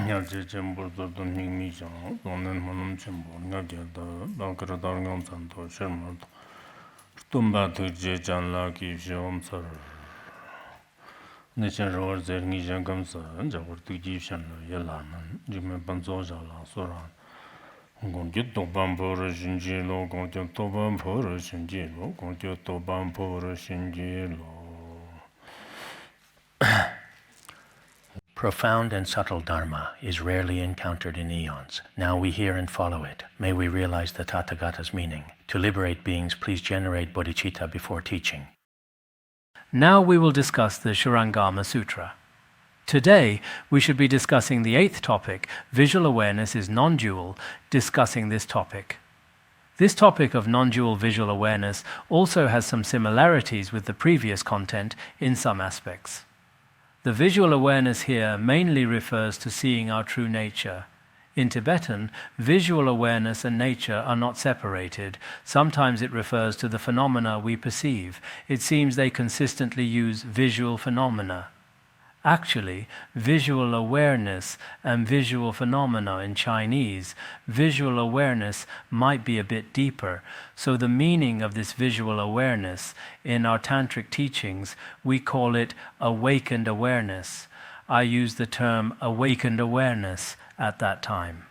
야제 전부도 님이죠. 너는 뭐는 전부 나게다 나그러다 간산도 실물도 tumbato jejanla ki shomsar nishan rawar zer nishan gamsa jawar tu jishan yalaman jime banzo jala soran gongje toban por shinji lo gongje toban por shinji lo gongje toban por shinji lo. Profound and subtle Dharma is rarely encountered in eons. Now we hear and follow it. May we realize the Tathagata's meaning. To liberate beings, please generate bodhicitta before teaching. Now we will discuss the Shurangama Sutra. Today, we should be discussing the 8th topic, Visual Awareness is Non-Dual, discussing this topic. This topic of non-dual visual awareness also has some similarities with the previous content in some aspects. The visual awareness here mainly refers to seeing our true nature. In Tibetan, visual awareness and nature are not separated. Sometimes it refers to the phenomena we perceive. It seems they consistently use visual phenomena. Actually, visual awareness and visual phenomena in Chinese, visual awareness might be a bit deeper. So the meaning of this visual awareness, in our Tantric teachings, we call it awakened awareness. I use the term awakened awareness at that time.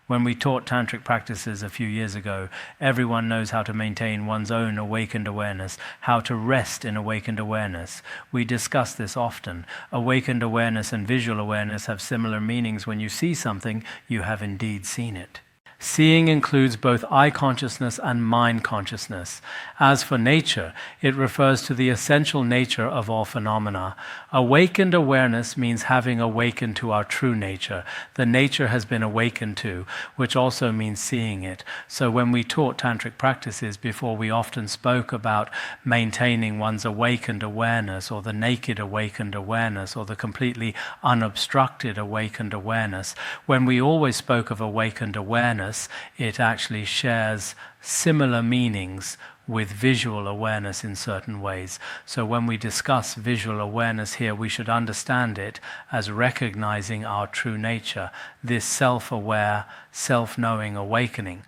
When we taught Tantric practices a few years ago, everyone knows how to maintain one's own awakened awareness, how to rest in awakened awareness. We discuss this often. Awakened awareness and visual awareness have similar meanings. When you see something, you have indeed seen it. Seeing includes both eye consciousness and mind consciousness. As for nature, it refers to the essential nature of all phenomena. Awakened awareness means having awakened to our true nature. The nature has been awakened to, which also means seeing it. So when we taught Tantric practices before, we often spoke about maintaining one's awakened awareness, or the naked awakened awareness, or the completely unobstructed awakened awareness. When we always spoke of awakened awareness, it actually shares similar meanings with visual awareness in certain ways. So when we discuss visual awareness here, we should understand it as recognizing our true nature, this self-aware, self-knowing awakening.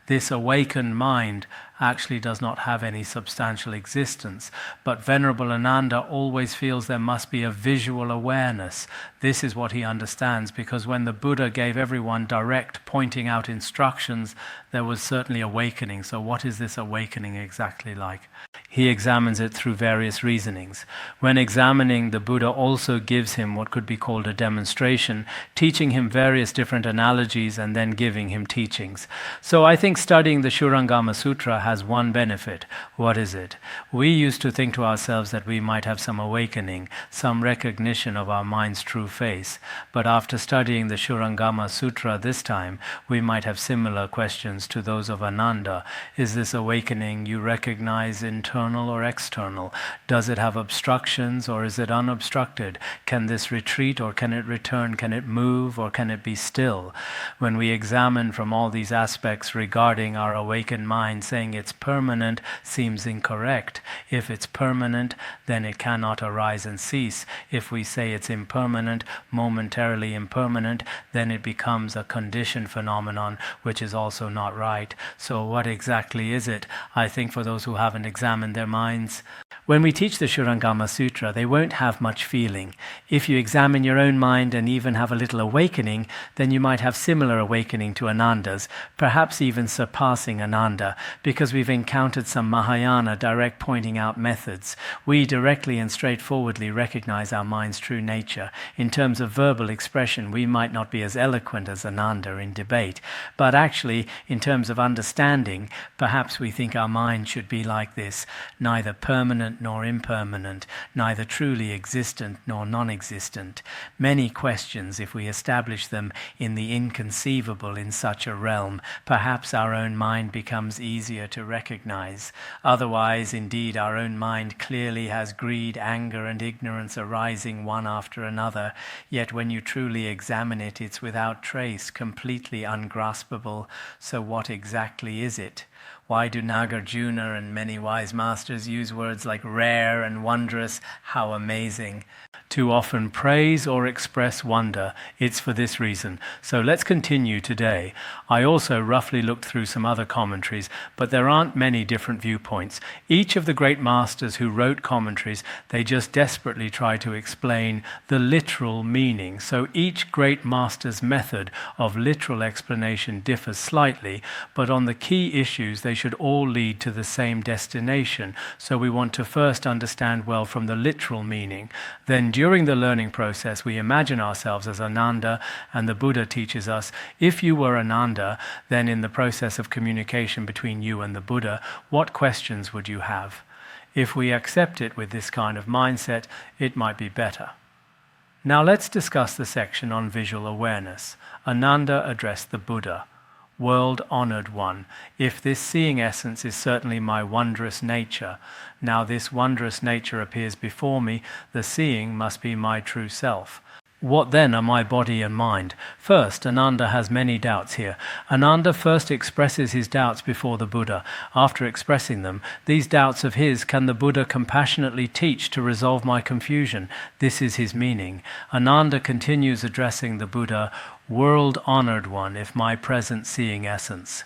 This awakened mind actually does not have any substantial existence, but Venerable Ananda always feels there must be a visual awareness. This is what he understands, because when the Buddha gave everyone direct pointing out instructions, there was certainly awakening. So what is this awakening exactly like? He examines it through various reasonings. When examining, the Buddha also gives him what could be called a demonstration, teaching him various different analogies and then giving him teachings. So I think studying the Shurangama Sutra has one benefit. What is it? We used to think to ourselves that we might have some awakening, some recognition of our mind's true face. But after studying the Shurangama Sutra this time, we might have similar questions to those of Ananda. Is this awakening you recognize internal or external? Does it have obstructions or is it unobstructed? Can this retreat or can it return? Can it move or can it be still? When we examine from all these aspects regarding our awakened mind, saying it's permanent seems incorrect. If it's permanent, then it cannot arise and cease. If we say it's impermanent, momentarily impermanent, then it becomes a conditioned phenomenon, which is also not right. So what exactly is it? I think for those who haven't examined their minds, when we teach the Shurangama Sutra, they won't have much feeling. If you examine your own mind and even have a little awakening, then you might have similar awakening to Ananda's, perhaps even surpassing Ananda, because we've encountered some Mahayana direct pointing out methods. We directly and straightforwardly recognize our mind's true nature. In terms of verbal expression, we might not be as eloquent as Ananda in debate, but actually, in terms of understanding, perhaps we think our mind should be like this, neither permanent nor impermanent, neither truly existent nor non-existent. Many questions, if we establish them in the inconceivable in such a realm, perhaps our own mind becomes easier to recognize. Otherwise, indeed, our own mind clearly has greed, anger, and ignorance arising one after another, yet when you truly examine it, it's without trace, completely ungraspable. So what exactly is it? Why do Nagarjuna and many wise masters use words like rare and wondrous? How amazing. to often praise or express wonder. It's for this reason. So let's continue today. I also roughly looked through some other commentaries, but there aren't many different viewpoints. Each of the great masters who wrote commentaries, they just desperately try to explain the literal meaning. So each great master's method of literal explanation differs slightly, but on the key issues they should all lead to the same destination. So we want to first understand well from the literal meaning. Then during the learning process we imagine ourselves as Ananda, and the Buddha teaches us, if you were Ananda, then in the process of communication between you and the Buddha, what questions would you have? If we accept it with this kind of mindset, it might be better. Now let's discuss the section on visual awareness. Ananda addressed the Buddha. World-honored one, if this seeing essence is certainly my wondrous nature, now this wondrous nature appears before me, the seeing must be my true self. What then are my body and mind? First, Ananda has many doubts here. Ananda first expresses his doubts before the Buddha. After expressing them, these doubts of his can the Buddha compassionately teach to resolve my confusion? This is his meaning. Ananda continues addressing the Buddha, world-honored one, if my present seeing essence.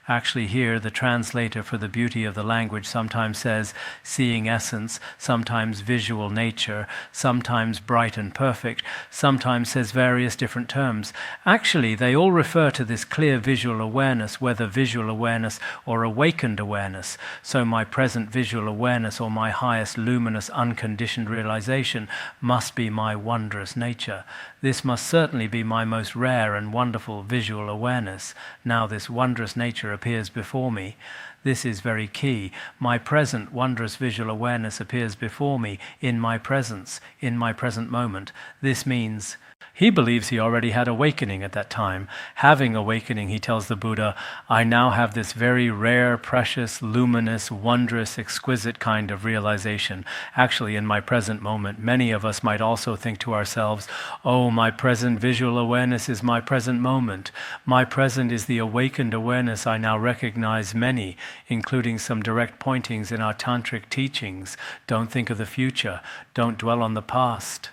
Actually here, the translator for the beauty of the language sometimes says seeing essence, sometimes visual nature, sometimes bright and perfect, sometimes says various different terms. Actually, they all refer to this clear visual awareness, whether visual awareness or awakened awareness. So my present visual awareness or my highest luminous unconditioned realization must be my wondrous nature. This must certainly be my most rare and wonderful visual awareness. Now this wondrous nature appears before me. This is very key. My present wondrous visual awareness appears before me in my presence, in my present moment. This means he believes he already had awakening at that time. Having awakening, he tells the Buddha, I now have this very rare, precious, luminous, wondrous, exquisite kind of realization. Actually, in my present moment, many of us might also think to ourselves, oh, my present visual awareness is my present moment. My present is the awakened awareness I now recognize many, including some direct pointings in our Tantric teachings. Don't think of the future. Don't dwell on the past.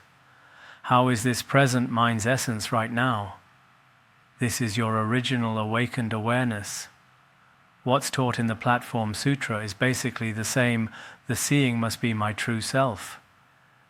How is this present mind's essence right now? This is your original awakened awareness. What's taught in the Platform Sutra is basically the same. The seeing must be my true self.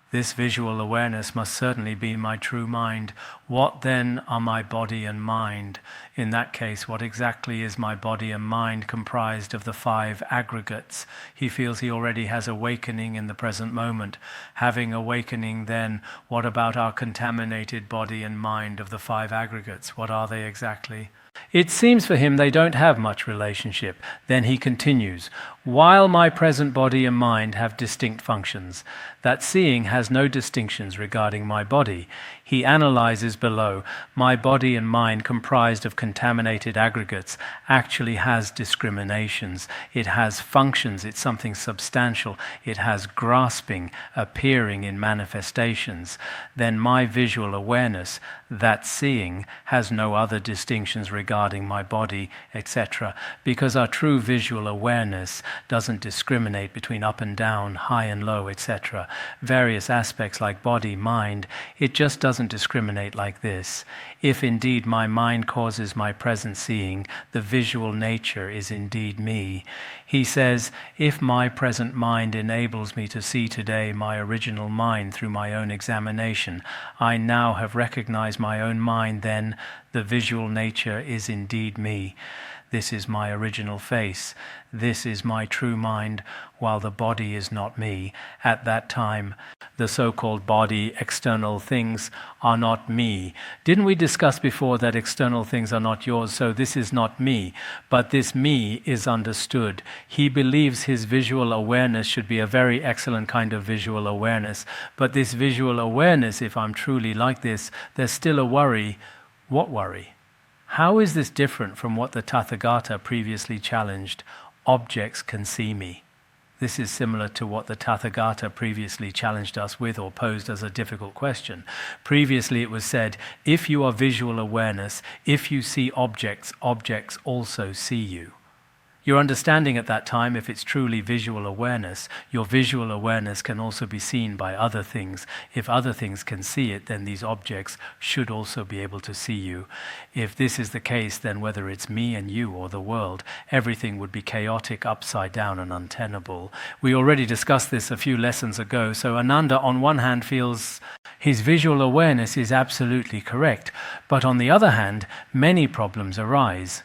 This visual awareness must certainly be my true mind. What then are my body and mind? In that case, what exactly is my body and mind comprised of the 5 aggregates? He feels he already has awakening in the present moment. Having awakening then, what about our contaminated body and mind of the 5 aggregates? What are they exactly? It seems for him they don't have much relationship. Then he continues, while my present body and mind have distinct functions, that seeing has no distinctions regarding my body. He analyzes below, my body and mind comprised of contaminated aggregates actually has discriminations. It has functions, it's something substantial. It has grasping, appearing in manifestations. Then my visual awareness, that seeing, has no other distinctions regarding my body, etc. Because our true visual awareness doesn't discriminate between up and down, high and low, etc. Various aspects like body, mind, it just doesn't discriminate like this. If indeed my mind causes my present seeing, the visual nature is indeed me. He says, if my present mind enables me to see today my original mind through my own examination, I now have recognized my own mind, then the visual nature is indeed me. This is my original face. This is my true mind, while the body is not me. At that time, the so-called body, external things, are not me. Didn't we discuss before that external things are not yours, so this is not me? But this me is understood. He believes his visual awareness should be a very excellent kind of visual awareness. But this visual awareness, if I'm truly like this, there's still a worry. What worry? How is this different from what the Tathagata previously challenged? Objects can see me. This is similar to what the Tathagata previously challenged us with or posed as a difficult question. Previously it was said, if you are visual awareness, if you see objects, objects also see you. Your understanding at that time, if it's truly visual awareness, your visual awareness can also be seen by other things. If other things can see it, then these objects should also be able to see you. If this is the case, then whether it's me and you or the world, everything would be chaotic, upside down, and untenable. We already discussed this a few lessons ago. So Ananda, on one hand, feels his visual awareness is absolutely correct, but on the other hand, many problems arise.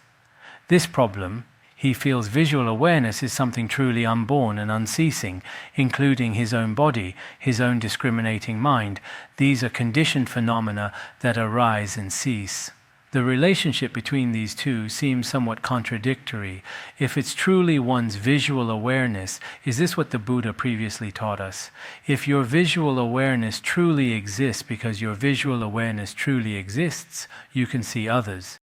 This problem, he feels visual awareness is something truly unborn and unceasing, including his own body, his own discriminating mind. These are conditioned phenomena that arise and cease. The relationship between these two seems somewhat contradictory. If it's truly one's visual awareness, is this what the Buddha previously taught us? If your visual awareness truly exists because your visual awareness truly exists, you can see others.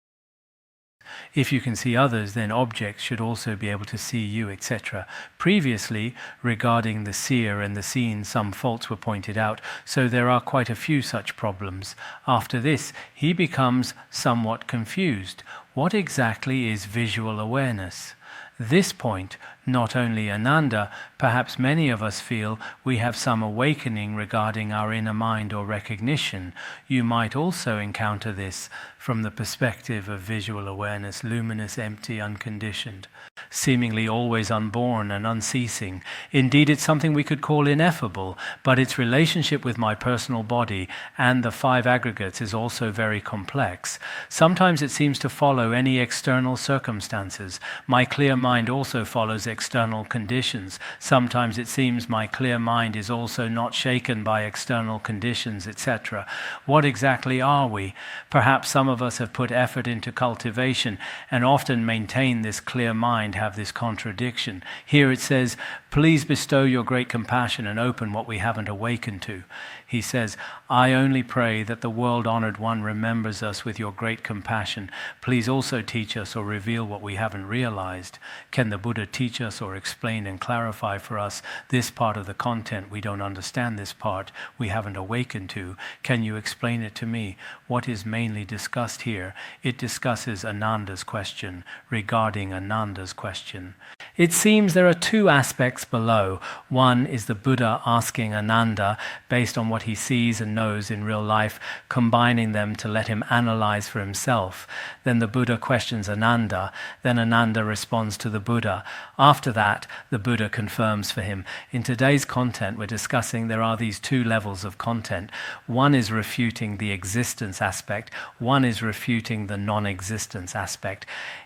If you can see others, then objects should also be able to see you, etc. Previously, regarding the seer and the seen, some faults were pointed out, so there are quite a few such problems. After this, he becomes somewhat confused. What exactly is visual awareness? This point, not only Ananda, perhaps many of us feel we have some awakening regarding our inner mind or recognition. You might also encounter this from the perspective of visual awareness, luminous, empty, unconditioned, seemingly always unborn and unceasing. Indeed, it's something we could call ineffable, but its relationship with my personal body and the five aggregates is also very complex. Sometimes it seems to follow any external circumstances. My clear mind also follows external conditions. Sometimes it seems my clear mind is also not shaken by external conditions, etc. What exactly are we? Perhaps some of us have put effort into cultivation and often maintain this clear mind, have this contradiction. Here it says, please bestow your great compassion and open what we haven't awakened to. He says, I only pray that the world-honored one remembers us with your great compassion. Please also teach us or reveal what we haven't realized. Can the Buddha teach us or explain and clarify for us this part of the content? We don't understand this part. We haven't awakened to. Can you explain it to me? What is mainly discussed here? It discusses Ananda's question regarding Ananda's question. It seems there are two aspects below. One is the Buddha asking Ananda, based on what he sees and knows in real life, combining them to let him analyze for himself. Then the Buddha questions Ananda. Then Ananda responds to the Buddha. After that, the Buddha confirms for him. In today's content, we're discussing there are these two levels of content. One is refuting the existence aspect. One is refuting the non-existence aspect.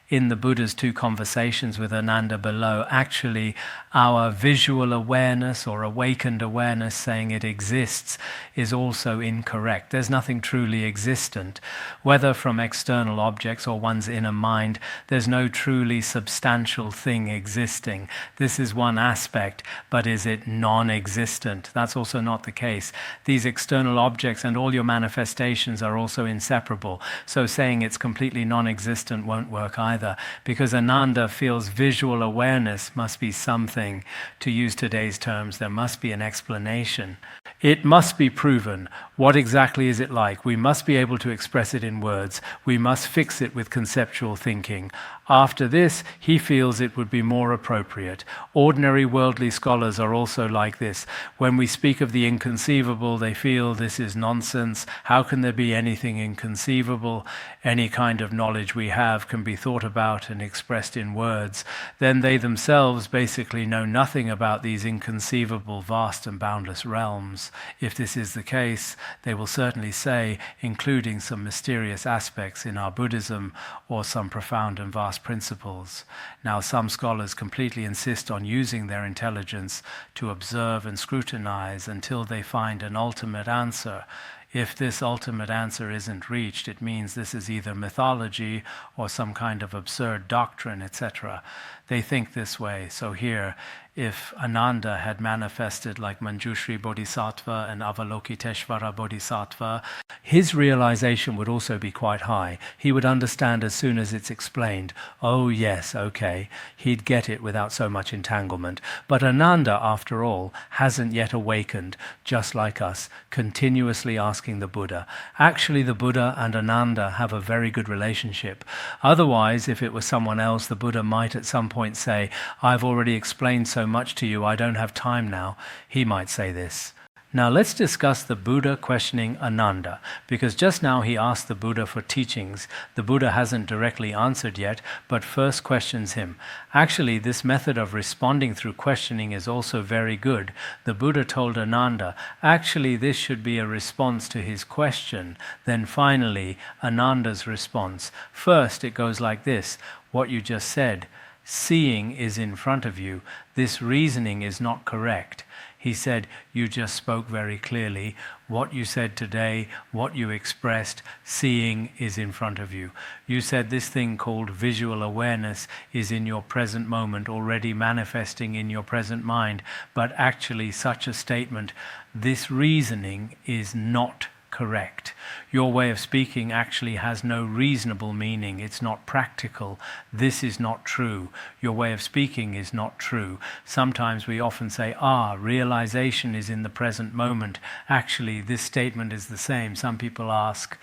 In the Buddha's two conversations with Ananda below, actually our visual awareness or awakened awareness saying it exists is also incorrect. There's nothing truly existent. Whether from external objects or one's inner mind, there's no truly substantial thing existing. This is one aspect, but is it non-existent? That's also not the case. These external objects and all your manifestations are also inseparable. So saying it's completely non-existent won't work either. Because Ananda feels visual awareness must be something. To use today's terms, there must be an explanation. It must be proven. What exactly is it like? We must be able to express it in words. We must fix it with conceptual thinking. After this, he feels it would be more appropriate. Ordinary worldly scholars are also like this. When we speak of the inconceivable, they feel this is nonsense. How can there be anything inconceivable? Any kind of knowledge we have can be thought about and expressed in words. Then they themselves basically know nothing about these inconceivable, vast and boundless realms. If this is the case, they will certainly say, including some mysterious aspects in our Buddhism or some profound and vast principles. Now, some scholars completely insist on using their intelligence to observe and scrutinize until they find an ultimate answer. If this ultimate answer isn't reached, it means this is either mythology or some kind of absurd doctrine, etc. They think this way. So here, if Ananda had manifested like Manjushri Bodhisattva and Avalokiteshvara Bodhisattva, his realization would also be quite high. He would understand as soon as it's explained, oh yes, okay, he'd get it without so much entanglement. But Ananda, after all, hasn't yet awakened, just like us, continuously asking the Buddha. Actually, the Buddha and Ananda have a very good relationship. Otherwise, if it was someone else, the Buddha might at some point say, I've already explained so much to you, I don't have time now. He might say this. Now let's discuss the Buddha questioning Ananda, because just now he asked the Buddha for teachings. The Buddha hasn't directly answered yet, but first questions him. Actually, this method of responding through questioning is also very good. The Buddha told Ananda, actually this should be a response to his question. Then finally, Ananda's response. First it goes like this, what you just said. Seeing is in front of you. This reasoning is not correct. He said, you just spoke very clearly. What you said today, what you expressed, seeing is in front of you. You said this thing called visual awareness is in your present moment, already manifesting in your present mind. But actually such a statement, this reasoning is not correct. Your way of speaking actually has no reasonable meaning. It's not practical. This is not true. Your way of speaking is not true. Sometimes we often say, realization is in the present moment. Actually, this statement is the same. Some people ask,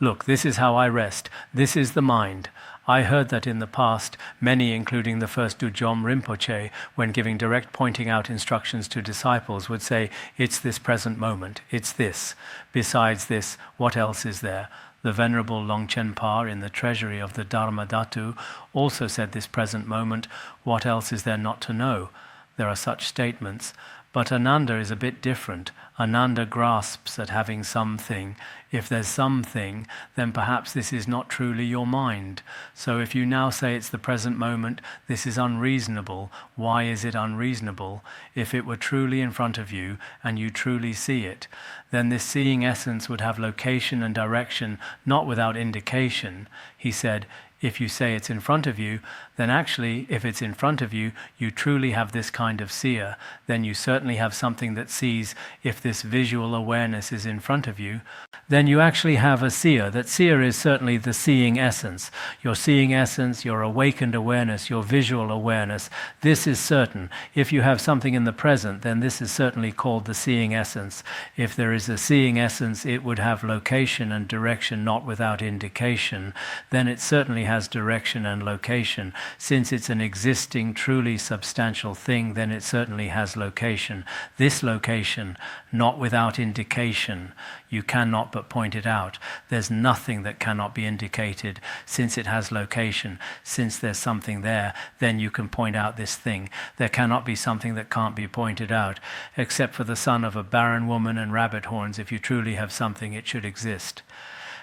look, this is how I rest. This is the mind. I heard that in the past, many, including the first Dujom Rinpoche, when giving direct pointing out instructions to disciples, would say, it's this present moment, it's this. Besides this, what else is there? The Venerable Longchen Pa in the treasury of the Dharma Dhatu also said this present moment, what else is there not to know? There are such statements. But Ananda is a bit different. Ananda grasps at having something. If there's something, then perhaps this is not truly your mind. So if you now say it's the present moment, this is unreasonable. Why is it unreasonable? If it were truly in front of you and you truly see it, then this seeing essence would have location and direction, not without indication. He said, if you say it's in front of you, then actually, if it's in front of you, you truly have this kind of seer. Then you certainly have something that sees. If this visual awareness is in front of you, then you actually have a seer. That seer is certainly the seeing essence. Your seeing essence, your awakened awareness, your visual awareness. This is certain. If you have something in the present, then this is certainly called the seeing essence. If there is a seeing essence, it would have location and direction, not without indication. Then it certainly has direction and location. Since it's an existing, truly substantial thing, then it certainly has location. This location, not without indication. You cannot but point it out. There's nothing that cannot be indicated. Since it has location, since there's something there, then you can point out this thing. There cannot be something that can't be pointed out, except for the son of a barren woman and rabbit horns. If you truly have something, it should exist.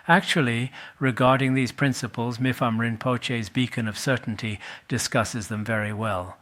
Actually, regarding these principles, Mifam Rinpoche's Beacon of Certainty discusses them very well.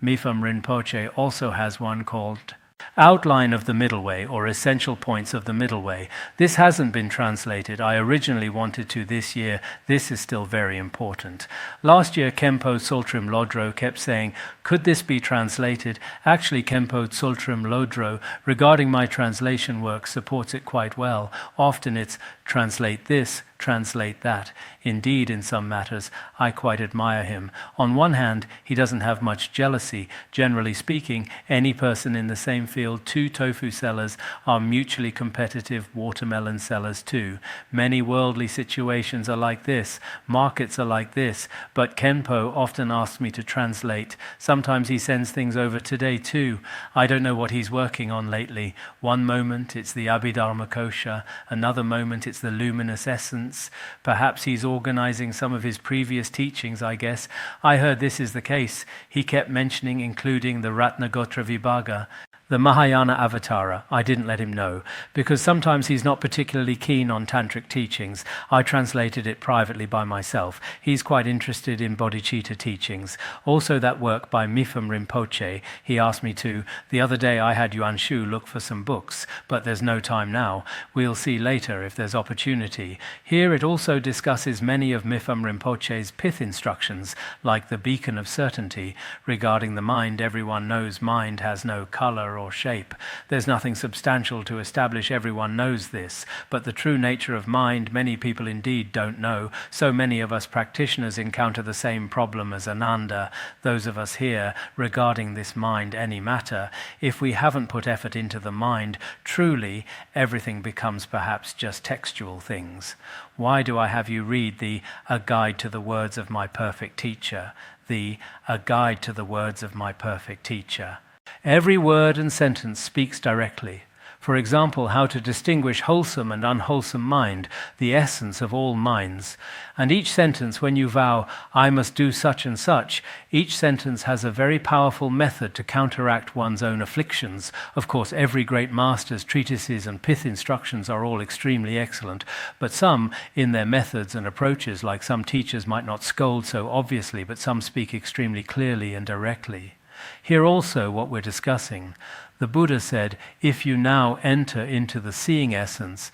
Mifam Rinpoche also has one called Outline of the Middle Way, or Essential Points of the Middle Way. This hasn't been translated. I originally wanted to this year. This is still very important. Last year, Khenpo Tsultrim Lodro kept saying, could this be translated? Actually, Khenpo Tsultrim Lodro, regarding my translation work, supports it quite well. Often it's translate this, translate that. Indeed, in some matters, I quite admire him. On one hand, he doesn't have much jealousy. Generally speaking, any person in the same field, two tofu sellers are mutually competitive watermelon sellers too. Many worldly situations are like this. Markets are like this. But Khenpo often asks me to translate. Sometimes he sends things over today too. I don't know what he's working on lately. One moment it's the Abhidharma Kosha. Another moment it's the luminous essence. Perhaps he's organizing some of his previous teachings, I guess. I heard this is the case. He kept mentioning including the Ratnagotra Vibhaga. the Mahayana Avatara. I didn't let him know, because sometimes he's not particularly keen on Tantric teachings. I translated it privately by myself. He's quite interested in bodhicitta teachings. Also that work by Mipham Rinpoche, he asked me to. The other day I had Yuan Shu look for some books, but there's no time now. We'll see later if there's opportunity. Here it also discusses many of Mipham Rinpoche's pith instructions, like the beacon of certainty. Regarding the mind, everyone knows mind has no color or shape. There's nothing substantial to establish everyone knows this, but the true nature of mind many people indeed don't know. So many of us practitioners encounter the same problem as Ananda, those of us here, regarding this mind any matter. If we haven't put effort into the mind, truly everything becomes perhaps just textual things. Why do I have you read the A Guide to the Words of My Perfect Teacher? The A Guide to the Words of My Perfect Teacher. Every word and sentence speaks directly. For example, how to distinguish wholesome and unwholesome mind, the essence of all minds. And each sentence, when you vow, I must do such and such, each sentence has a very powerful method to counteract one's own afflictions. Of course, every great master's treatises and pith instructions are all extremely excellent, but some, in their methods and approaches, like some teachers might not scold so obviously, but some speak extremely clearly and directly. Here also what we're discussing. The Buddha said, if you now enter into the seeing essence,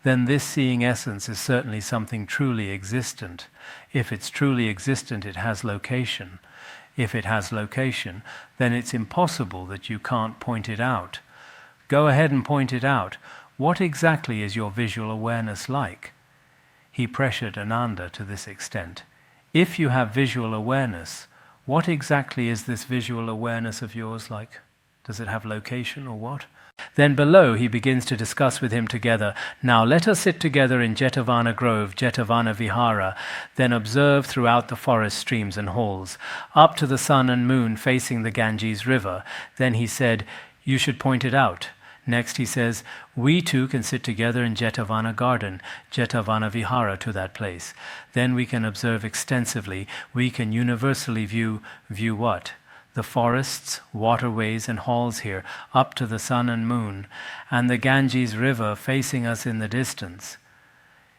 then this seeing essence is certainly something truly existent. If it's truly existent, it has location. If it has location, then it's impossible that you can't point it out. Go ahead and point it out. What exactly is your visual awareness like? He pressured Ananda to this extent. If you have visual awareness, what exactly is this visual awareness of yours like? Does it have location or what? Then below he begins to discuss with him together. Now let us sit together in Jetavana Grove, Jetavana Vihara, then observe throughout the forest streams and halls, up to the sun and moon facing the Ganges river. Then he said, you should point it out. Next he says, we too can sit together in Jetavana garden, Jetavana Vihara, to that place. Then we can observe extensively. We can universally view what? The forests, waterways and halls here, up to the sun and moon, and the Ganges river facing us in the distance.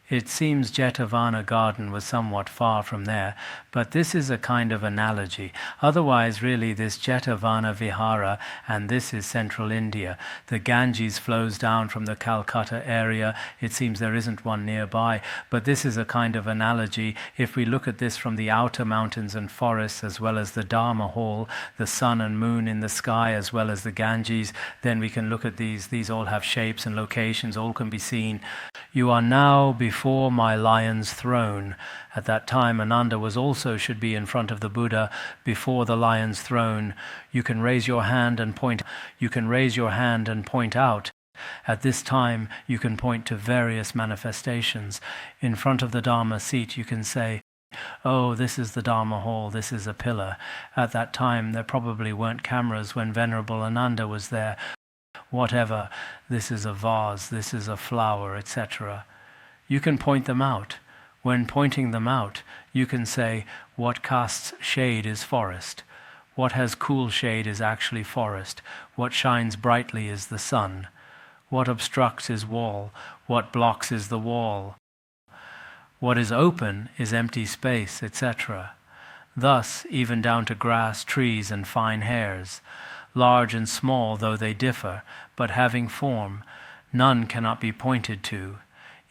It seems Jetavana garden was somewhat far from there, but this is a kind of analogy. Otherwise, really, this Jetavana Vihara, and this is central India. The Ganges flows down from the Calcutta area. It seems there isn't one nearby, but this is a kind of analogy. If we look at this from the outer mountains and forests, as well as the Dharma hall, the sun and moon in the sky, as well as the Ganges, then we can look at these. These all have shapes and locations, all can be seen. You are now before my lion's throne. At that time, Ananda was also should be in front of the Buddha before the lion's throne. You can raise your hand and point. You can raise your hand and point out. At this time, you can point to various manifestations. In front of the Dharma seat, you can say, oh, this is the Dharma hall, this is a pillar. At that time, there probably weren't cameras when Venerable Ananda was there. Whatever, this is a vase, this is a flower, etc. You can point them out. When pointing them out, you can say, what casts shade is forest. What has cool shade is actually forest. What shines brightly is the sun. What obstructs is wall. What blocks is the wall. What is open is empty space, etc. Thus, even down to grass, trees, and fine hairs. Large and small though they differ, but having form, none cannot be pointed to.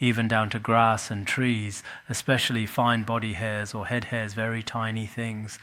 Even down to grass and trees, especially fine body hairs or head hairs, very tiny things.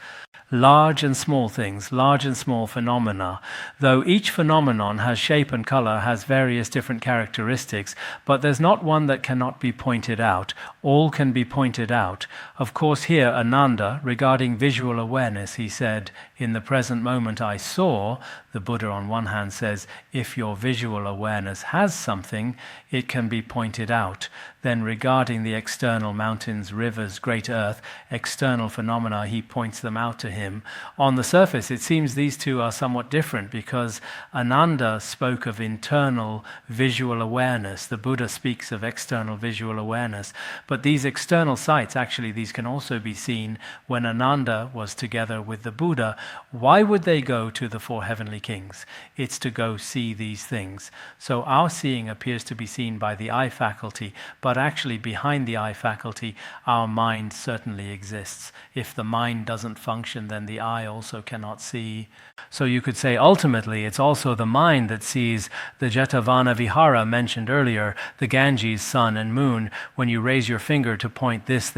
Large and small things, large and small phenomena. Though each phenomenon has shape and color, has various different characteristics, but there's not one that cannot be pointed out. All can be pointed out. Of course here, Ananda, regarding visual awareness, he said, in the present moment I saw. The Buddha on one hand says, if your visual awareness has something, it can be pointed out. Then regarding the external mountains, rivers, great earth, external phenomena, he points them out to him. On the surface, it seems these two are somewhat different because Ananda spoke of internal visual awareness. The Buddha speaks of external visual awareness. But these external sights, actually, these can also be seen when Ananda was together with the Buddha. Why would they go to the four heavenly kings? It's to go see these things. So our seeing appears to be seen by the eye faculty, but actually behind the eye faculty, our mind certainly exists. If the mind doesn't function, then the eye also cannot see. So you could say ultimately it's also the mind that sees the Jetavana Vihara mentioned earlier, the Ganges, sun and moon. When you raise your finger to point this,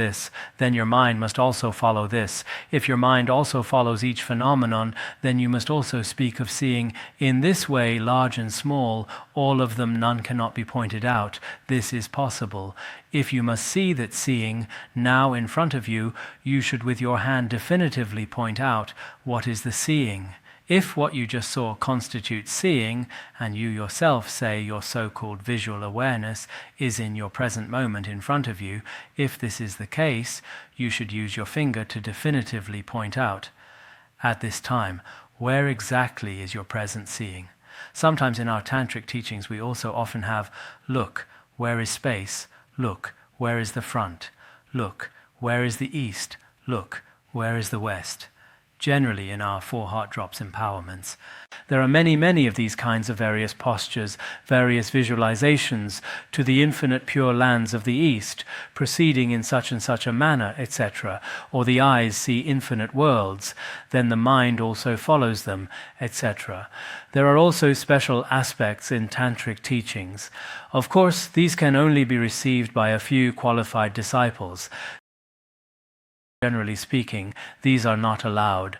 then your mind must also follow this. If your mind also follows each phenomenon, then you must also speak of seeing in this way, large and small, all of them, none cannot be pointed out. This is possible. If you must see that seeing now in front of you, you should with your hand definitively point out what is the seeing. If what you just saw constitutes seeing, and you yourself say your so-called visual awareness is in your present moment in front of you, if this is the case, you should use your finger to definitively point out, at this time, where exactly is your present seeing. Sometimes in our Tantric teachings we also often have, look, where is space? Look, where is the front? Look, where is the east? Look, where is the west? Generally in our 4 heart drops empowerments. There are many of these kinds of various postures, various visualizations to the infinite pure lands of the East, proceeding in such and such a manner, etc. Or the eyes see infinite worlds, then the mind also follows them, etc. There are also special aspects in Tantric teachings. Of course, these can only be received by a few qualified disciples. Generally speaking, these are not allowed.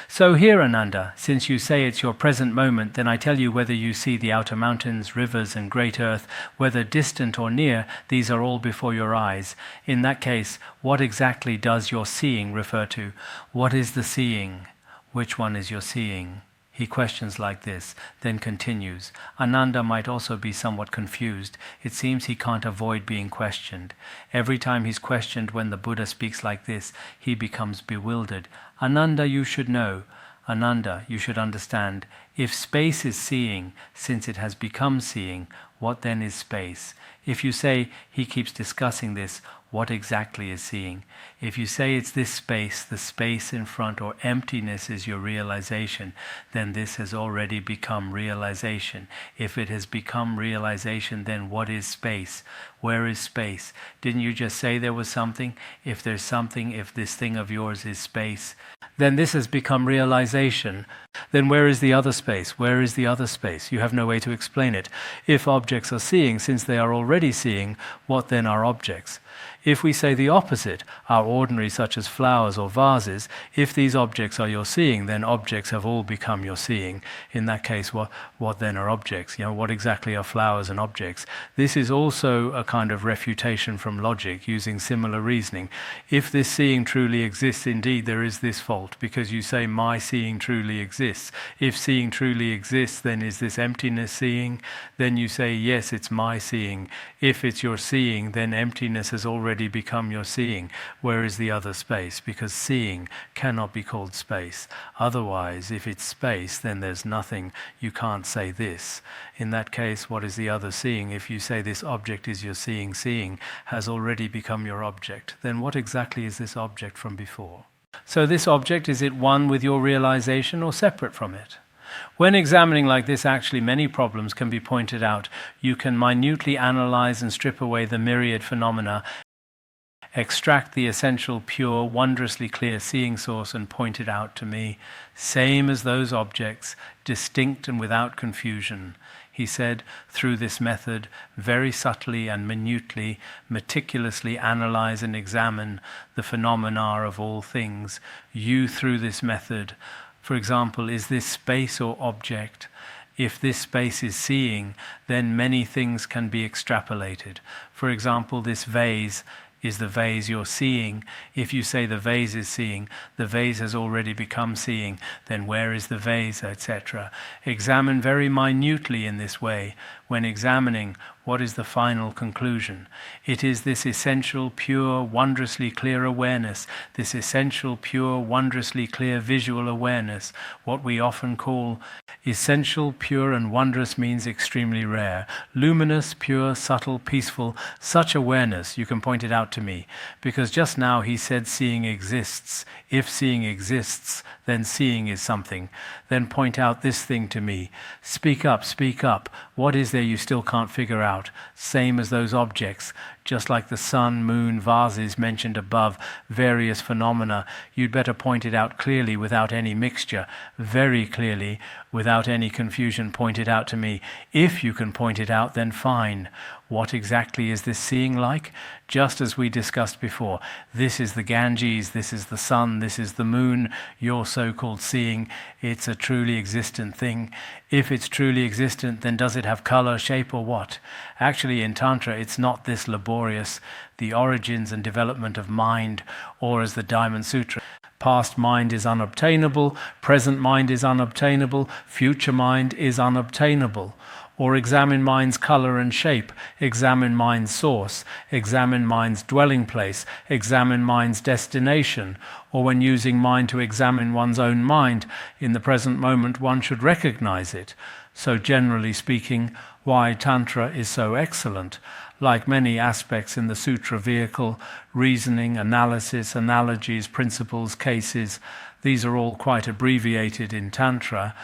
So here, Ananda, since you say it's your present moment, then I tell you whether you see the outer mountains, rivers and great earth, whether distant or near, these are all before your eyes. In that case, what exactly does your seeing refer to? What is the seeing? Which one is your seeing? He questions like this, then continues. Ananda might also be somewhat confused. It seems he can't avoid being questioned. Every time he's questioned when the Buddha speaks like this, he becomes bewildered. Ananda, you should know. Ananda, you should understand. If space is seeing, since it has become seeing, what then is space? If you say he keeps discussing this, what exactly is seeing? If you say it's this space, the space in front, or emptiness is your realization, then this has already become realization. If it has become realization, then what is space? Where is space? Didn't you just say there was something? If there's something, if this thing of yours is space, then this has become realization. Then where is the other space? Where is the other space? You have no way to explain it. If objects are seeing, since they are already seeing, what then are objects? If we say the opposite, are ordinary such as flowers or vases, if these objects are your seeing, then objects have all become your seeing. In that case, what then are objects? What exactly are flowers and objects? This is also a kind of refutation from logic, using similar reasoning. If this seeing truly exists, indeed there is this fault, because you say my seeing truly exists. If seeing truly exists, then is this emptiness seeing? Then you say, yes, it's my seeing. If it's your seeing, then emptiness has already become your seeing. Where is the other space? Because seeing cannot be called space. Otherwise, if it's space, then there's nothing. You can't say this. In that case, what is the other seeing? If you say this object is your seeing, seeing has already become your object, then what exactly is this object from before? So this object, is it one with your realization or separate from it? When examining like this, actually many problems can be pointed out. You can minutely analyze and strip away the myriad phenomena, extract the essential, pure, wondrously clear seeing source and point it out to me, same as those objects, distinct and without confusion. He said, through this method, very subtly and minutely, meticulously analyze and examine the phenomena of all things. You, through this method, for example, is this space or object? If this space is seeing, then many things can be extrapolated. For example, this vase, is the vase you're seeing? If you say the vase is seeing, the vase has already become seeing, then where is the vase, etc. Examine very minutely in this way. When examining, What is the final conclusion? It is this essential, pure, wondrously clear awareness, this essential, pure, wondrously clear visual awareness, what we often call essential, pure, and wondrous means extremely rare. Luminous, pure, subtle, peaceful, such awareness, you can point it out to me. Because just now he said seeing exists. If seeing exists, then seeing is something. Then point out this thing to me. Speak up, speak up. What is there you still can't figure out? Same as those objects. Just like the sun, moon, vases mentioned above, various phenomena, you'd better point it out clearly without any mixture, very clearly, without any confusion, point it out to me. If you can point it out, then fine. What exactly is this seeing like? Just as we discussed before, this is the Ganges, this is the sun, this is the moon, your so-called seeing. It's a truly existent thing. If it's truly existent, then does it have color, shape, or what? Actually, in Tantra, it's not this laborious, the origins and development of mind, or as the Diamond Sutra, past mind is unobtainable, present mind is unobtainable, future mind is unobtainable. Or examine mind's color and shape, examine mind's source, examine mind's dwelling place, examine mind's destination. Or when using mind to examine one's own mind, in the present moment one should recognize it. So generally speaking, why Tantra is so excellent. Like many aspects in the sutra vehicle, reasoning, analysis, analogies, principles, cases, these are all quite abbreviated in Tantra.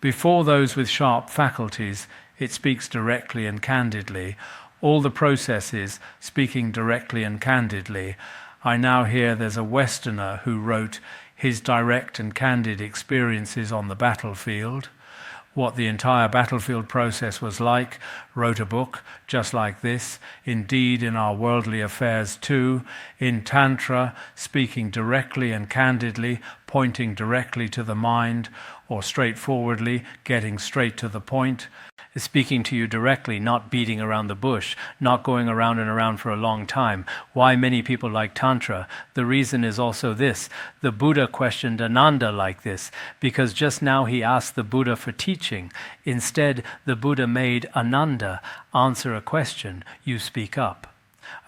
Before those with sharp faculties, it speaks directly and candidly. All the processes speaking directly and candidly. I now hear there's a Westerner who wrote his direct and candid experiences on the battlefield, what the entire battlefield process was like, wrote a book just like this. Indeed, in our worldly affairs too, in Tantra, speaking directly and candidly, pointing directly to the mind, or straightforwardly, getting straight to the point, speaking to you directly, not beating around the bush, not going around and around for a long time. Why many people like Tantra? The reason is also this. The Buddha questioned Ananda like this, because just now he asked the Buddha for teaching. Instead, the Buddha made Ananda answer a question. You speak up.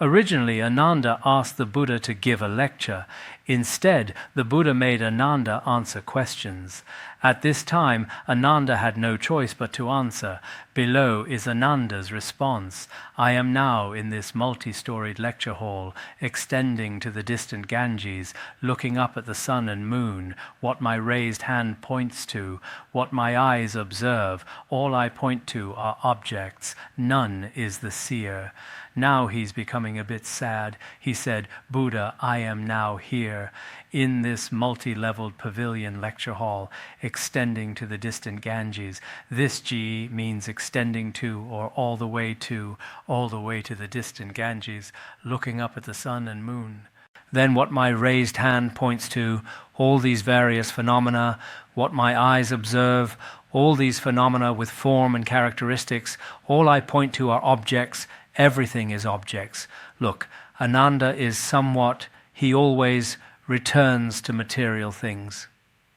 Originally, Ananda asked the Buddha to give a lecture. Instead, the Buddha made Ananda answer questions. At this time, Ananda had no choice but to answer. Below is Ananda's response. I am now in this multi-storied lecture hall, extending to the distant Ganges, looking up at the sun and moon, what my raised hand points to, what my eyes observe. All I point to are objects. None is the seer. Now he's becoming a bit sad. He said, Buddha, I am now here in this multi-leveled pavilion lecture hall, extending to the distant Ganges. This G means extending to, or all the way to the distant Ganges, looking up at the sun and moon. Then what my raised hand points to, all these various phenomena, what my eyes observe, all these phenomena with form and characteristics, all I point to are objects. Everything is objects. Look, Ananda is somewhat, he always returns to material things.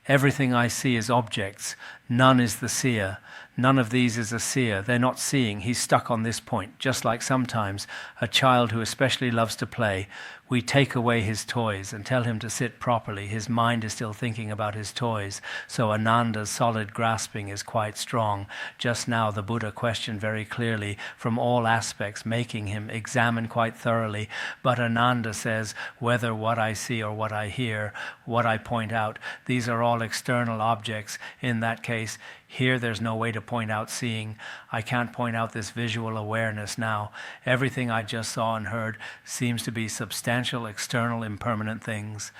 Everything I see is objects. None is the seer. None of these is a seer. They're not seeing. He's stuck on this point. Just like sometimes a child who especially loves to play, we take away his toys and tell him to sit properly. His mind is still thinking about his toys. So Ananda's solid grasping is quite strong. Just now the Buddha questioned very clearly from all aspects, making him examine quite thoroughly. But Ananda says, whether what I see or what I hear, what I point out, these are all external objects. In that case, here there's no way to point out seeing. I can't point out this visual awareness now. Everything I just saw and heard seems to be substantial, external, impermanent things.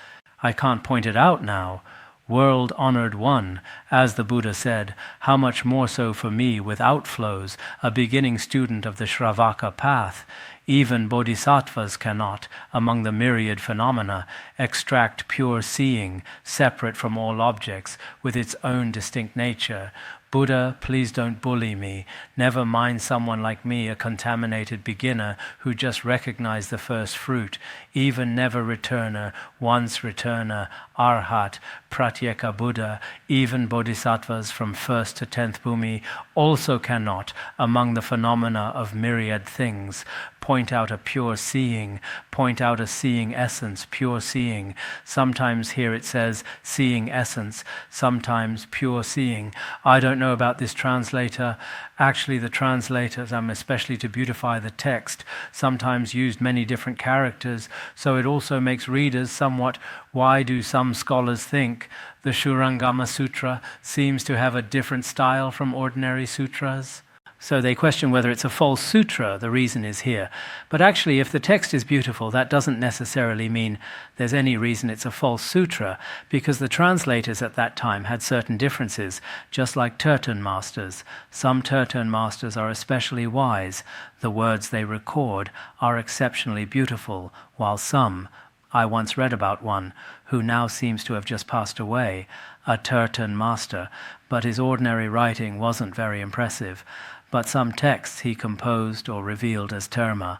I can't point it out now. World-honored one, as the Buddha said, how much more so for me without flows, a beginning student of the Shravaka path. Even bodhisattvas cannot, among the myriad phenomena, extract pure seeing, separate from all objects, with its own distinct nature. Buddha, please don't bully me. Never mind someone like me, a contaminated beginner who just recognized the first fruit, even never returner, once returner, Arhat, Pratyeka Buddha, even bodhisattvas from 1st to 10th bhumi also cannot, among the phenomena of myriad things, point out a pure seeing, point out a seeing essence, pure seeing. Sometimes here it says seeing essence, sometimes pure seeing. I don't know about this translator. Actually, the translators, especially to beautify the text, sometimes used many different characters, so it also makes readers somewhat, why do some scholars think the Shurangama Sutra seems to have a different style from ordinary sutras? So they question whether it's a false sutra. The reason is here. But actually, if the text is beautiful, that doesn't necessarily mean there's any reason it's a false sutra, because the translators at that time had certain differences, just like Turton masters. Some Turton masters are especially wise. The words they record are exceptionally beautiful, while some, I once read about one who now seems to have just passed away, a Turton master, but his ordinary writing wasn't very impressive. But some texts he composed or revealed as terma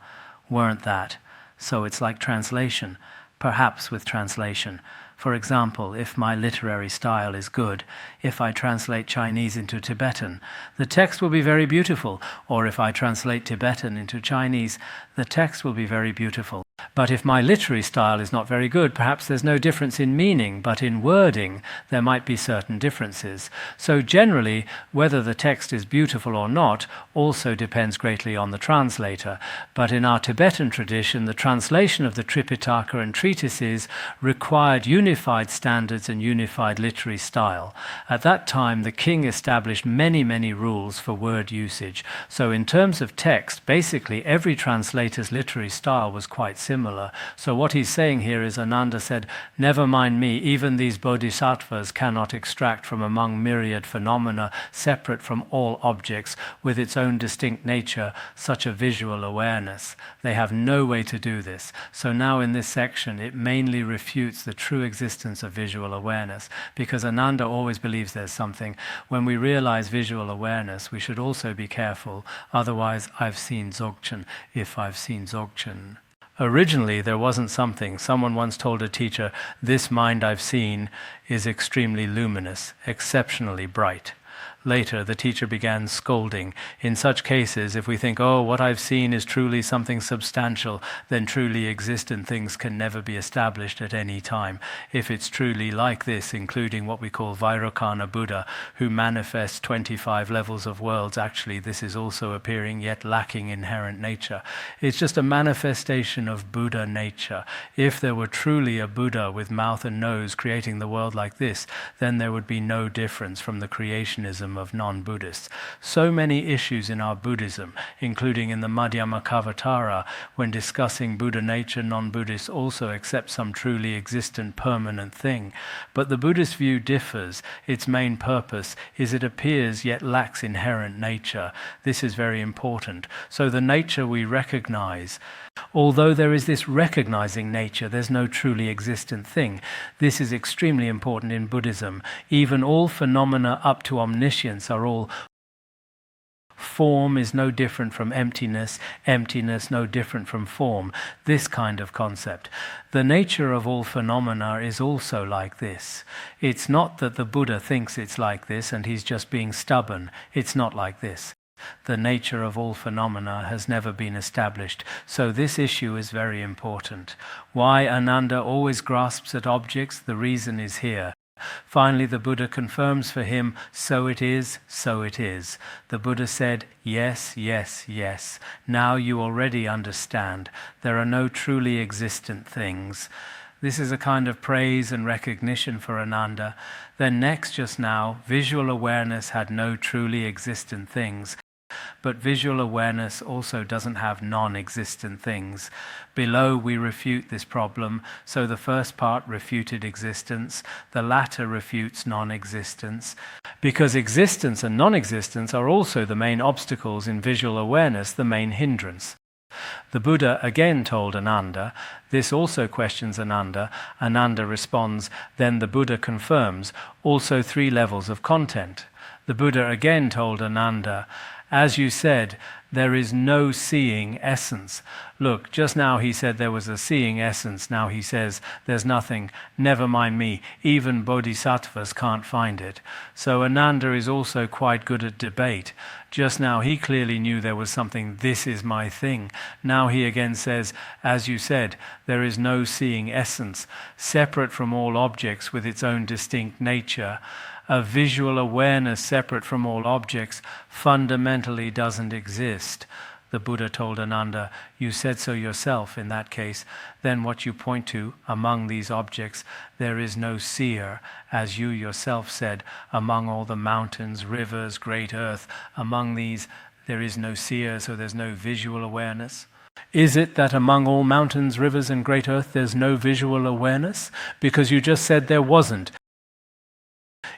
weren't that. So it's like translation, perhaps with translation. For example, if my literary style is good, if I translate Chinese into Tibetan, the text will be very beautiful. Or if I translate Tibetan into Chinese, the text will be very beautiful. But if my literary style is not very good, perhaps there's no difference in meaning, but in wording there might be certain differences. So generally, whether the text is beautiful or not also depends greatly on the translator. But in our Tibetan tradition, the translation of the Tripitaka and treatises required unified standards and unified literary style. At that time, the king established many, many rules for word usage. So in terms of text, basically every translator's literary style was quite similar. So what he's saying here is, Ananda said, never mind me, even these bodhisattvas cannot extract from among myriad phenomena, separate from all objects, with its own distinct nature, such a visual awareness. They have no way to do this. So now in this section, it mainly refutes the true existence of visual awareness, because Ananda always believes there's something. When we realize visual awareness, we should also be careful. Otherwise, I've seen Dzogchen, if I've seen Dzogchen. Originally, there wasn't something. Someone once told a teacher, this mind I've seen is extremely luminous, exceptionally bright. Later, the teacher began scolding. In such cases, if we think, oh, what I've seen is truly something substantial, then truly existent things can never be established at any time. If it's truly like this, including what we call Vairocana Buddha, who manifests 25 levels of worlds, actually this is also appearing yet lacking inherent nature. It's just a manifestation of Buddha nature. If there were truly a Buddha with mouth and nose creating the world like this, then there would be no difference from the creationism of non-Buddhists. So many issues in our Buddhism, including in the Madhyamakavatara, when discussing Buddha nature, non-Buddhists also accept some truly existent permanent thing. But the Buddhist view differs. Its main purpose is it appears yet lacks inherent nature. This is very important. So the nature we recognize, although there is this recognizing nature, there's no truly existent thing. This is extremely important in Buddhism. Even all phenomena up to omniscience are all form is no different from emptiness, emptiness no different from form. This kind of concept. The nature of all phenomena is also like this. It's not that the Buddha thinks it's like this and he's just being stubborn. It's not like this. The nature of all phenomena has never been established, so this issue is very important. Why Ananda always grasps at objects, the reason is here. Finally, the Buddha confirms for him, so it is, so it is. The Buddha said, yes, yes, yes. Now you already understand. There are no truly existent things. This is a kind of praise and recognition for Ananda. Then next, just now, visual awareness had no truly existent things. But visual awareness also doesn't have non-existent things. Below we refute this problem, so the first part refuted existence, the latter refutes non-existence. Because existence and non-existence are also the main obstacles in visual awareness, the main hindrance. The Buddha again told Ananda, this also questions Ananda. Ananda responds, then the Buddha confirms, also 3 levels of content. The Buddha again told Ananda, as you said, there is no seeing essence. Look, just now he said there was a seeing essence. Now he says there's nothing. Never mind me. Even bodhisattvas can't find it. So Ananda is also quite good at debate. Just now he clearly knew there was something, this is my thing. Now he again says, as you said, there is no seeing essence, separate from all objects with its own distinct nature. A visual awareness separate from all objects fundamentally doesn't exist. The Buddha told Ananda, you said so yourself in that case. Then what you point to among these objects, there is no seer, as you yourself said, among all the mountains, rivers, great earth, among these there is no seer, so there's no visual awareness. Is it that among all mountains, rivers, and great earth there's no visual awareness? Because you just said there wasn't.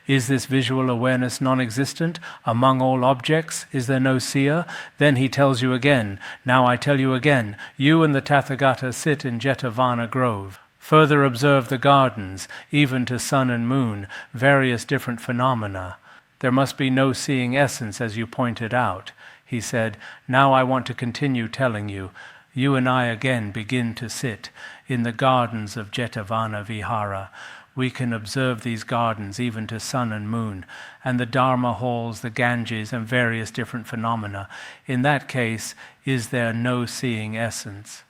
Is this visual awareness non-existent? Among all objects, is there no seer? Then he tells you again, now I tell you again, you and the Tathagata sit in Jetavana Grove. Further observe the gardens, even to sun and moon, various different phenomena. There must be no seeing essence, as you pointed out. He said, now I want to continue telling you. You and I again begin to sit in the gardens of Jetavana Vihara. We can observe these gardens even to sun and moon, and the Dharma halls, the Ganges, and various different phenomena. In that case, is there no seeing essence?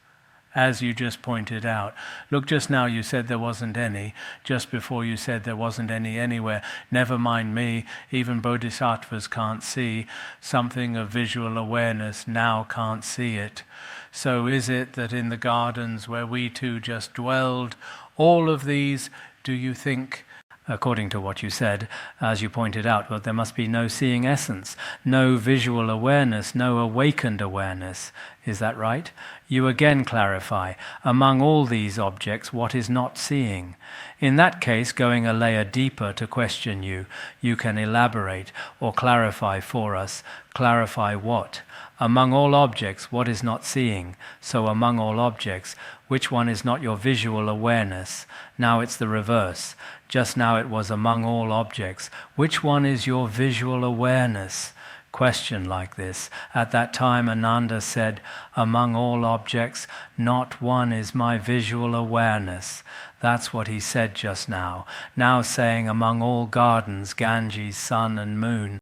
As you just pointed out. Look, just now you said there wasn't any. Just before you said there wasn't any anywhere. Never mind me, even bodhisattvas can't see. Something of visual awareness now can't see it. So is it that in the gardens where we two just dwelled, all of these, do you think, according to what you said, as you pointed out, well, there must be no seeing essence, no visual awareness, no awakened awareness. Is that right? You again clarify, among all these objects, what is not seeing? In that case, going a layer deeper to question you, you can elaborate or clarify for us. Clarify what? Among all objects, what is not seeing? So among all objects, which one is not your visual awareness? Now it's the reverse. Just now it was among all objects. Which one is your visual awareness? Question like this. At that time Ananda said, among all objects, not one is my visual awareness. That's what he said just now. Now saying among all gardens, Ganges, sun and moon.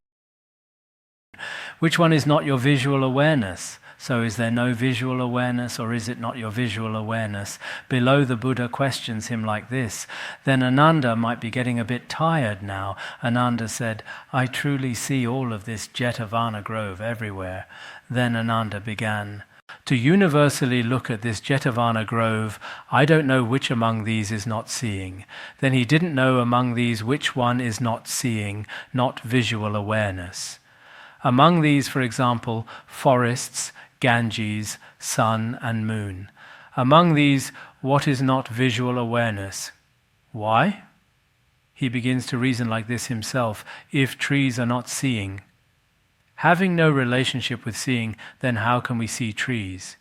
Which one is not your visual awareness? So is there no visual awareness, or is it not your visual awareness? Below, the Buddha questions him like this. Then Ananda might be getting a bit tired now. Ananda said, I truly see all of this Jetavana Grove everywhere. Then Ananda began, to universally look at this Jetavana Grove, I don't know which among these is not seeing. Then he didn't know among these which one is not seeing, not visual awareness. Among these, for example, forests, Ganges, sun and moon. Among these, what is not visual awareness? Why? He begins to reason like this himself. If trees are not seeing, having no relationship with seeing, then how can we see trees?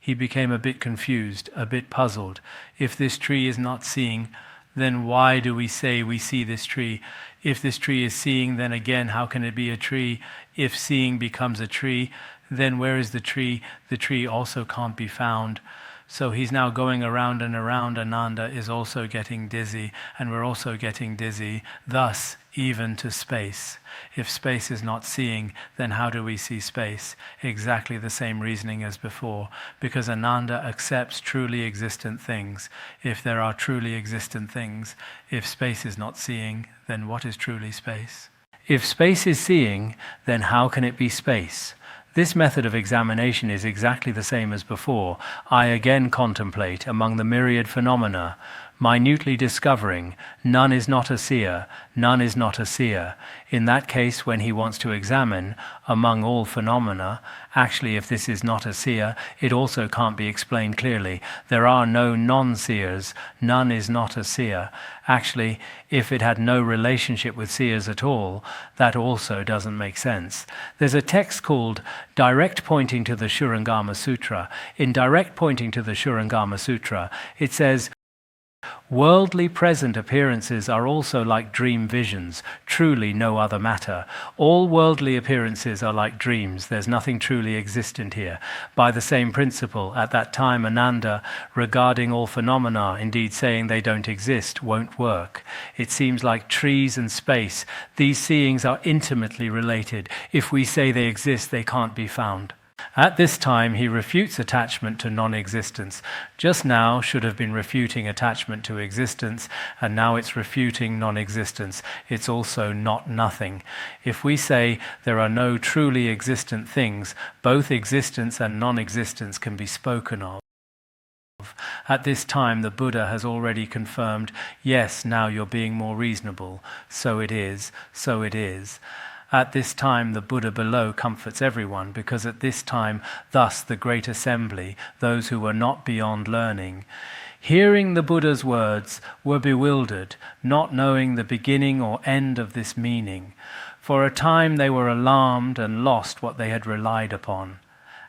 He became a bit confused, a bit puzzled. If this tree is not seeing, then why do we say we see this tree? If this tree is seeing, then again, how can it be a tree? If seeing becomes a tree, then where is the tree? The tree also can't be found. So he's now going around and around. Ananda is also getting dizzy, and we're also getting dizzy, thus even to space. If space is not seeing, then how do we see space? Exactly the same reasoning as before, because Ananda accepts truly existent things. If there are truly existent things, if space is not seeing, then what is truly space? If space is seeing, then how can it be space? This method of examination is exactly the same as before. I again contemplate among the myriad phenomena, minutely discovering none is not a seer, none is not a seer. In that case, when he wants to examine among all phenomena, actually if this is not a seer, it also can't be explained clearly. There are no non-seers, none is not a seer. Actually, if it had no relationship with seers at all, that also doesn't make sense. There's a text called Direct Pointing to the Shurangama Sutra. In Direct Pointing to the Shurangama Sutra, it says, Worldly present appearances are also like dream visions, truly no other matter. All worldly appearances are like dreams, there's nothing truly existent here. By the same principle, at that time Ananda, regarding all phenomena, indeed saying they don't exist, won't work. It seems like trees and space. These seeings are intimately related. If we say they exist, they can't be found. At this time, he refutes attachment to non-existence. Just now should have been refuting attachment to existence, and now it's refuting non-existence. It's also not nothing. If we say there are no truly existent things, both existence and non-existence can be spoken of. At this time, the Buddha has already confirmed, yes, now you're being more reasonable. So it is, so it is. At this time, the Buddha below comforts everyone, because at this time, thus the great assembly, those who were not beyond learning, hearing the Buddha's words, were bewildered, not knowing the beginning or end of this meaning. For a time they were alarmed and lost what they had relied upon.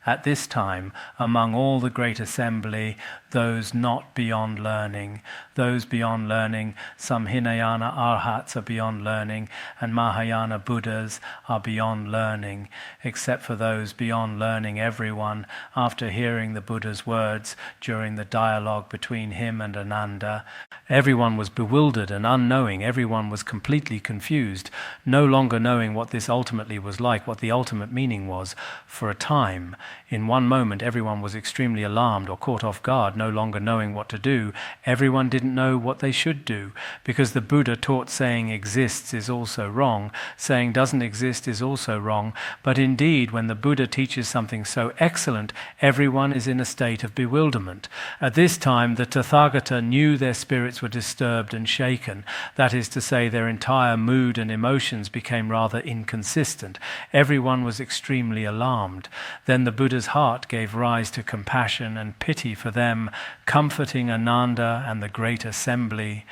At this time, among all the great assembly, those not beyond learning, some Hinayana Arhats are beyond learning, and Mahayana Buddhas are beyond learning. Except for those beyond learning, everyone, after hearing the Buddha's words during the dialogue between him and Ananda, everyone was bewildered and unknowing, everyone was completely confused, no longer knowing what this ultimately was like, what the ultimate meaning was. For a time, in one moment, everyone was extremely alarmed or caught off guard, no longer knowing what to do. Everyone didn't know what they should do, because the Buddha taught saying exists is also wrong, saying doesn't exist is also wrong. But indeed, when the Buddha teaches something so excellent, everyone is in a state of bewilderment. At this time, the Tathagata knew their spirits were disturbed and shaken. That is to say, their entire mood and emotions became rather inconsistent. Everyone was extremely alarmed. Then the Buddha's heart gave rise to compassion and pity for them, comforting Ananda and the great assembly.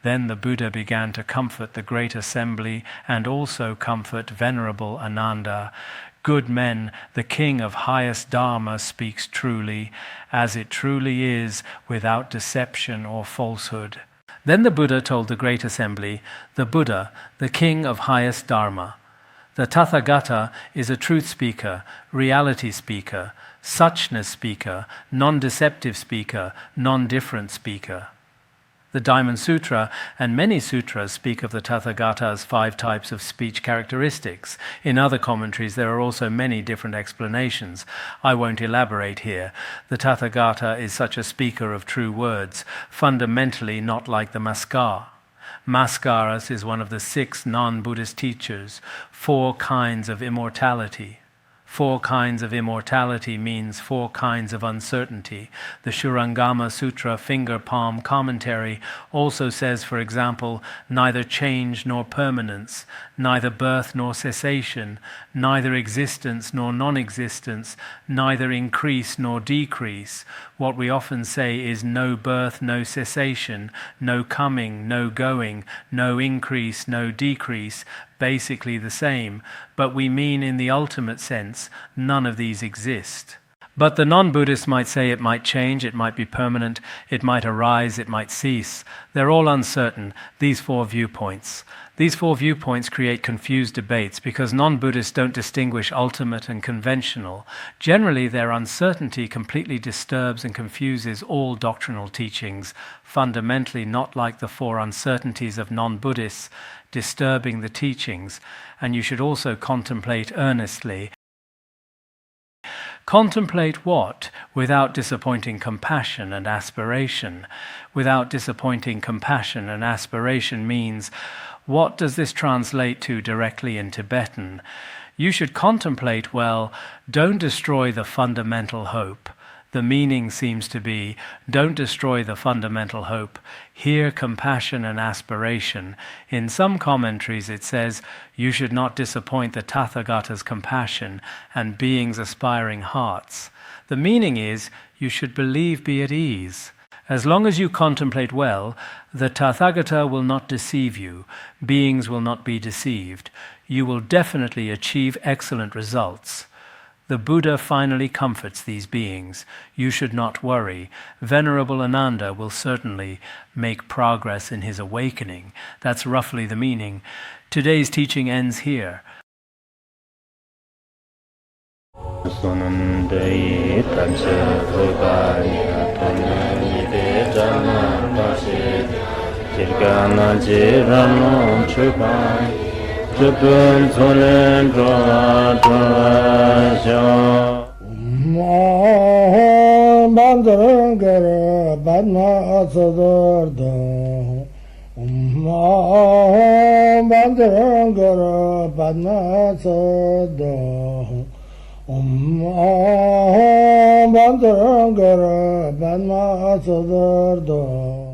Then the Buddha began to comfort the great assembly and also comfort Venerable Ananda. Good men, the king of highest Dharma speaks truly, as it truly is, without deception or falsehood. Then the Buddha told the great assembly, the Buddha, the king of highest Dharma. The Tathagata is a truth speaker, reality speaker, suchness speaker, non-deceptive speaker, non-different speaker. The Diamond Sutra and many sutras speak of the Tathagata as 5 types of speech characteristics. In other commentaries there are also many different explanations. I won't elaborate here. The Tathagata is such a speaker of true words, fundamentally not like the Maskar. Maskaras is one of the 6 non-Buddhist teachers, 4 kinds of immortality. 4 kinds of immortality means 4 kinds of uncertainty. The Shurangama Sutra finger palm commentary also says, for example, neither change nor permanence, neither birth nor cessation, neither existence nor non-existence, neither increase nor decrease. What we often say is no birth, no cessation, no coming, no going, no increase, no decrease, basically the same, but we mean in the ultimate sense, none of these exist. But the non-Buddhists might say it might change, it might be permanent, it might arise, it might cease. They're all uncertain, these 4 viewpoints. These 4 viewpoints create confused debates because non-Buddhists don't distinguish ultimate and conventional. Generally, their uncertainty completely disturbs and confuses all doctrinal teachings, fundamentally not like the 4 uncertainties of non-Buddhists, disturbing the teachings. And you should also contemplate earnestly. Contemplate what? Without disappointing compassion and aspiration. Without disappointing compassion and aspiration means, what does this translate to directly in Tibetan? You should contemplate, well, don't destroy the fundamental hope. The meaning seems to be, don't destroy the fundamental hope. Hear compassion and aspiration. In some commentaries it says, you should not disappoint the Tathagata's compassion and beings' aspiring hearts. The meaning is, you should believe, be at ease. As long as you contemplate well, the Tathagata will not deceive you. Beings will not be deceived. You will definitely achieve excellent results. The Buddha finally comforts these beings. You should not worry. Venerable Ananda will certainly make progress in his awakening. That's roughly the meaning. Today's teaching ends here. Bandara